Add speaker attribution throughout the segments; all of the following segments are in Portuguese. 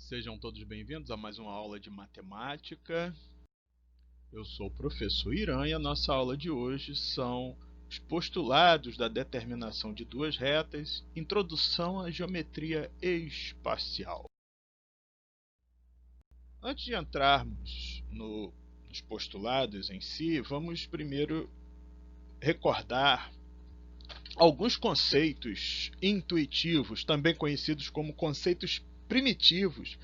Speaker 1: Sejam todos bem-vindos a mais uma aula de matemática. Eu sou o professor Irã e a nossa aula de hoje são os postulados da determinação de duas retas, introdução à geometria espacial. Antes de entrarmos nos postulados em si, vamos primeiro recordar alguns conceitos intuitivos, também conhecidos como conceitos primitivos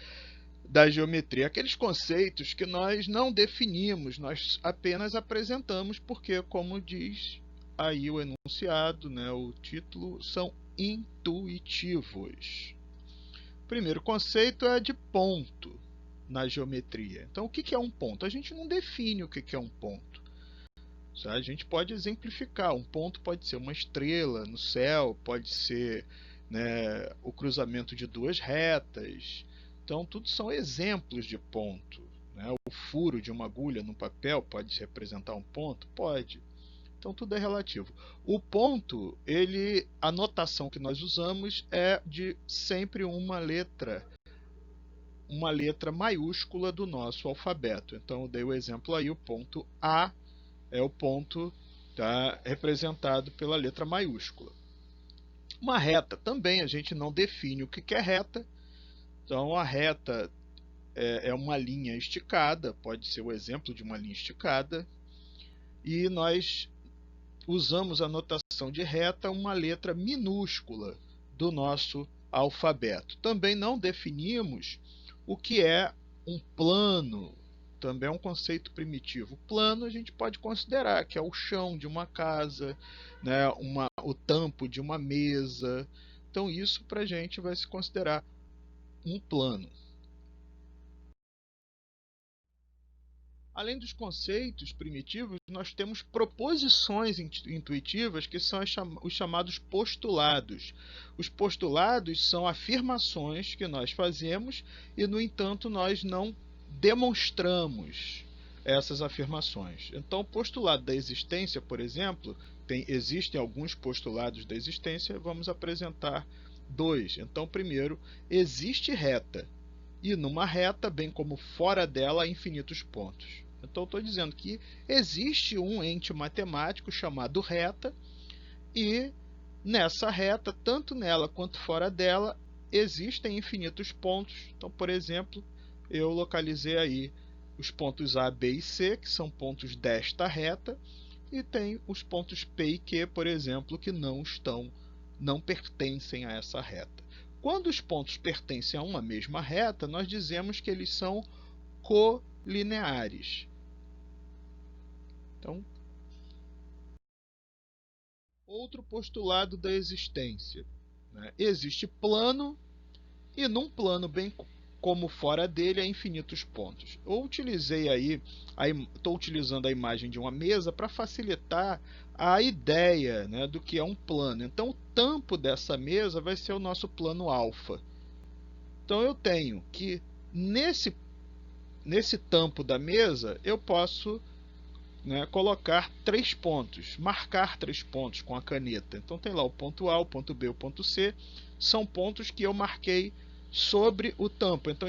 Speaker 1: da geometria, aqueles conceitos que nós não definimos, nós apenas apresentamos, porque, como diz aí o enunciado, o título, são intuitivos. O primeiro conceito é de ponto na geometria. Então, o que é um ponto? A gente não define o que é um ponto. A gente pode exemplificar. Um ponto pode ser uma estrela no céu, pode ser o cruzamento de duas retas. Então, tudo são exemplos de ponto. O furo de uma agulha no papel pode representar um ponto? Pode. Então, tudo é relativo. O ponto, a notação que nós usamos é de sempre uma letra maiúscula do nosso alfabeto. Então, eu dei o exemplo aí, o ponto A é o ponto representado pela letra maiúscula. Uma reta também, a gente não define o que é reta. Então, a reta é uma linha esticada, pode ser o exemplo de uma linha esticada. E nós usamos a notação de reta uma letra minúscula do nosso alfabeto. Também não definimos o que é um plano. Também é um conceito primitivo. Plano a gente pode considerar que é o chão de uma casa, o tampo de uma mesa. Então isso para a gente vai se considerar um plano. Além dos conceitos primitivos, nós temos proposições intuitivas que são os chamados postulados. Os postulados são afirmações que nós fazemos e, no entanto, nós não demonstramos essas afirmações. Então, o postulado da existência, por exemplo, existem alguns postulados da existência, vamos apresentar dois. Então, primeiro, existe reta. E numa reta, bem como fora dela, há infinitos pontos. Então, estou dizendo que existe um ente matemático chamado reta, e nessa reta, tanto nela quanto fora dela, existem infinitos pontos. Então, por exemplo, eu localizei aí os pontos A, B e C, que são pontos desta reta, e tem os pontos P e Q, por exemplo, que não pertencem a essa reta. Quando os pontos pertencem a uma mesma reta, nós dizemos que eles são colineares. Então, outro postulado da existência. Existe plano, e num plano, bem como fora dele, há infinitos pontos. Estou utilizando a imagem de uma mesa para facilitar a ideia do que é um plano. Então, o tampo dessa mesa vai ser o nosso plano alfa. Então, eu tenho que nesse tampo da mesa eu posso colocar 3 pontos, marcar 3 pontos com a caneta. Então tem lá o ponto A, o ponto B, o ponto C, são pontos que eu marquei sobre o tampo. Então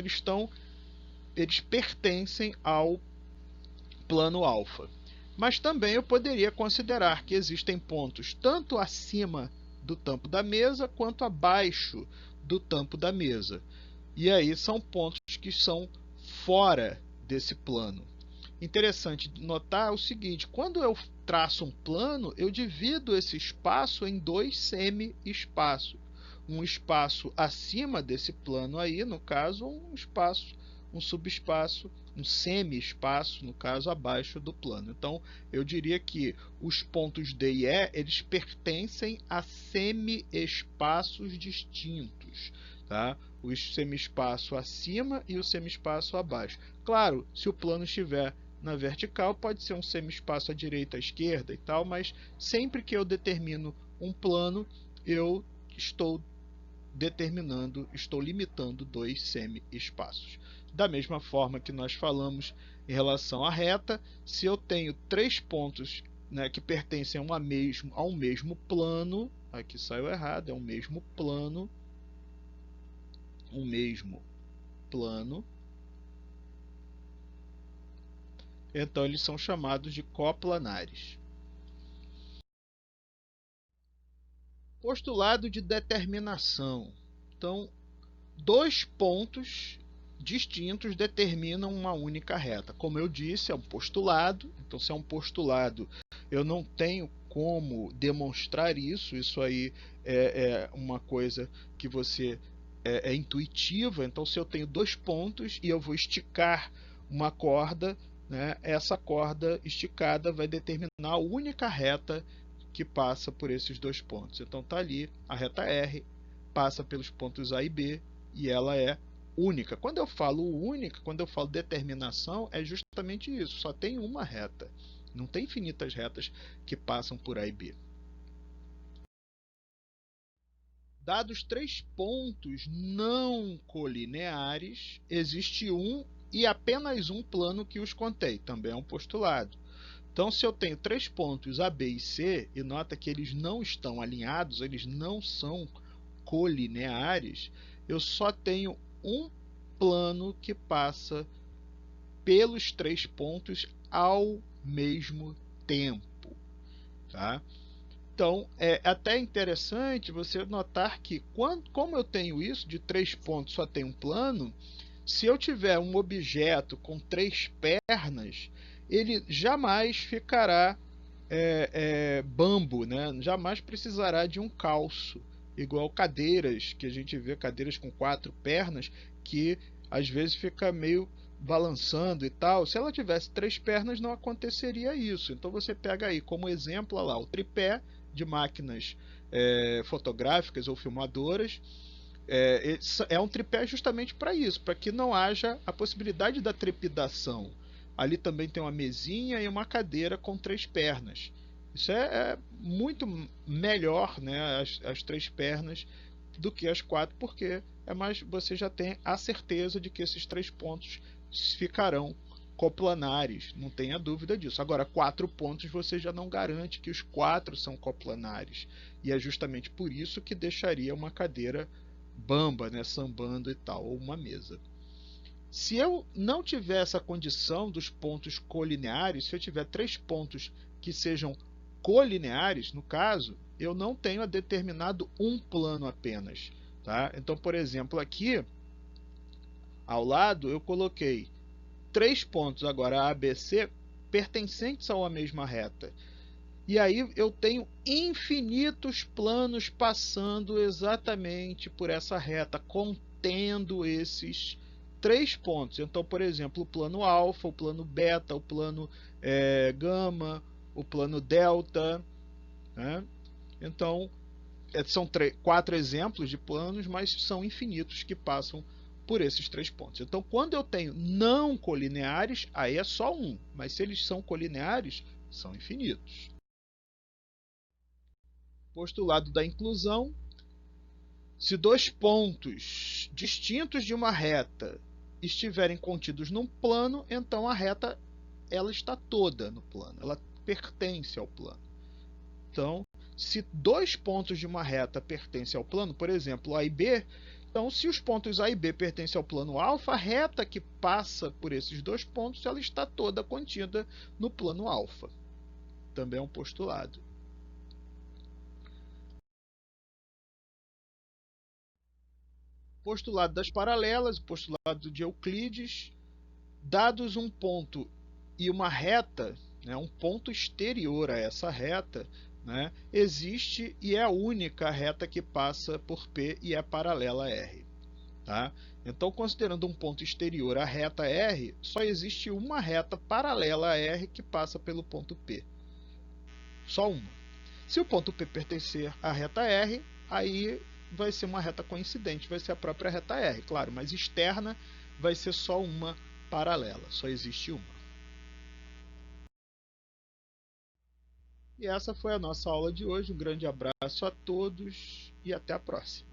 Speaker 1: eles pertencem ao plano alfa. Mas também eu poderia considerar que existem pontos tanto acima do tampo da mesa quanto abaixo do tampo da mesa. E aí são pontos que são fora desse plano. Interessante notar o seguinte: quando eu traço um plano, eu divido esse espaço em dois semi-espaços. Um espaço acima desse plano aí, no caso, um subespaço, um semi-espaço, no caso, abaixo do plano. Então, eu diria que os pontos D e E, eles pertencem a semi-espaços distintos, tá? O semi-espaço acima e o semi-espaço abaixo. Claro, se o plano estiver na vertical, pode ser um semi-espaço à direita, à esquerda e tal, mas sempre que eu determino um plano, eu estou limitando dois semi-espaços. Da mesma forma que nós falamos em relação à reta, se eu tenho 3 pontos que pertencem a um mesmo plano, aqui saiu errado, é um mesmo plano, plano, então eles são chamados de coplanares. Postulado de determinação. Então, dois pontos distintos determinam uma única reta. Como eu disse, é um postulado. Então, se é um postulado, eu não tenho como demonstrar isso. Isso aí é uma coisa que você é intuitiva. Então, se eu tenho dois pontos e eu vou esticar uma corda, né, essa corda esticada vai determinar a única reta que passa por esses dois pontos. Então está ali a reta R, passa pelos pontos A e B e ela é única. Quando eu falo única, quando eu falo determinação, é justamente isso. Só tem uma reta. Não tem infinitas retas que passam por A e B. Dados três pontos não colineares, existe um e apenas um plano que os contém. Também é um postulado. Então, se eu tenho três pontos A, B e C, e nota que eles não estão alinhados, eles não são colineares, eu só tenho um plano que passa pelos três pontos ao mesmo tempo. Tá? Então, é até interessante você notar que, como eu tenho isso, de três pontos só tem um plano, se eu tiver um objeto com três pernas, ele jamais ficará bambo, né? Jamais precisará de um calço, igual cadeiras, que a gente vê cadeiras com quatro pernas, que às vezes fica meio balançando e tal. Se ela tivesse três pernas, não aconteceria isso. Então você pega aí como exemplo, olha lá, o tripé de máquinas fotográficas ou filmadoras. É um tripé justamente para isso, para que não haja a possibilidade da trepidação. Ali também tem uma mesinha e uma cadeira com três pernas. Isso é muito melhor, né, as três pernas do que as quatro, porque você já tem a certeza de que esses três pontos ficarão coplanares, não tenha dúvida disso. Agora, quatro pontos você já não garante que os quatro são coplanares, e é justamente por isso que deixaria uma cadeira bamba, né, sambando e tal, ou uma mesa. Se eu não tiver essa condição dos pontos colineares, se eu tiver três pontos que sejam colineares, no caso, eu não tenho determinado um plano apenas. Tá? Então, por exemplo, aqui ao lado eu coloquei três pontos agora A, B, C pertencentes a uma mesma reta. E aí eu tenho infinitos planos passando exatamente por essa reta, contendo esses três pontos. Então, por exemplo, o plano alfa, o plano beta, o plano gama, o plano delta. Né? Então, são quatro exemplos de planos, mas são infinitos que passam por esses três pontos. Então, quando eu tenho não colineares, aí é só um. Mas se eles são colineares, são infinitos. Postulado da inclusão. Se dois pontos distintos de uma reta estiverem contidos num plano, então a reta ela está toda no plano, ela pertence ao plano. Então, se dois pontos de uma reta pertencem ao plano, por exemplo, A e B, então se os pontos A e B pertencem ao plano alfa, a reta que passa por esses dois pontos ela está toda contida no plano alfa. Também é um postulado. Postulado das paralelas, postulado de Euclides, dados um ponto e uma reta, né, um ponto exterior a essa reta, né, existe e é a única reta que passa por P e é paralela a R. Tá? Então, considerando um ponto exterior à reta R, só existe uma reta paralela a R que passa pelo ponto P. Só uma. Se o ponto P pertencer à reta R, aí vai ser uma reta coincidente, vai ser a própria reta R, claro, mas externa vai ser só uma paralela, só existe uma. E essa foi a nossa aula de hoje. Um grande abraço a todos e até a próxima.